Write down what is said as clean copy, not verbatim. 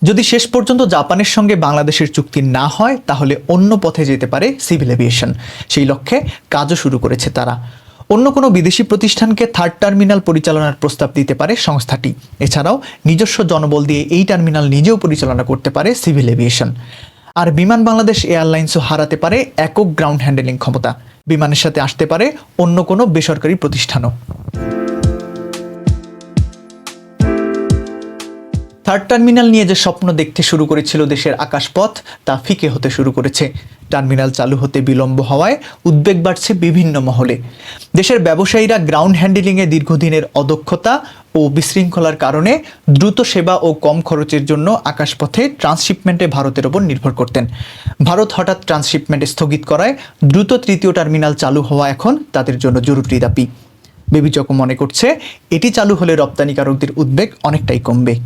যদি শেষ পর্যন্ত জাপানের সঙ্গে বাংলাদেশের চুক্তি না হয় তাহলে অন্য পথে যেতে পারে সিভিল এভিয়েশন। সেই লক্ষ্যে কাজও শুরু করেছে তারা। অন্য কোনো বিদেশি প্রতিষ্ঠানকে থার্ড টার্মিনাল পরিচালনার প্রস্তাব দিতে পারে সংস্থাটি। এছাড়াও নিজস্ব জনবল দিয়ে এই টার্মিনাল নিজেও পরিচালনা করতে পারে সিভিল এভিয়েশন। আর বিমান বাংলাদেশ এয়ারলাইন্সও হারাতে পারে একক গ্রাউন্ড হ্যান্ডেলিং ক্ষমতা। বিমানের সাথে আসতে পারে অন্য কোনো বেসরকারি প্রতিষ্ঠানও। থার্ড টার্মিনাল নিয়ে যে স্বপ্ন দেখতে শুরু করেছিল দেশের আকাশপথ, তা ফিকে হতে শুরু করেছে। টার্মিনাল চালু হতে বিলম্ব হওয়ায় উদ্বেগ বাড়ছে বিভিন্ন মহলে। দেশের ব্যবসায়ীরা গ্রাউন্ড হ্যান্ডলিংয়ে দীর্ঘদিনের অদক্ষতা ও বিশৃঙ্খলার কারণে দ্রুত সেবা ও কম খরচের জন্য আকাশপথে ট্রান্সশিপমেন্টে ভারতের ওপর নির্ভর করতেন। ভারত হঠাৎ ট্রান্সশিপমেন্ট স্থগিত করায় দ্রুত তৃতীয় টার্মিনাল চালু হওয়া এখন তাদের জন্য জরুরি দাবি। বেবিচকো মনে করছে, এটি চালু হলে রপ্তানিকারকদের উদ্বেগ অনেকটাই কমবে।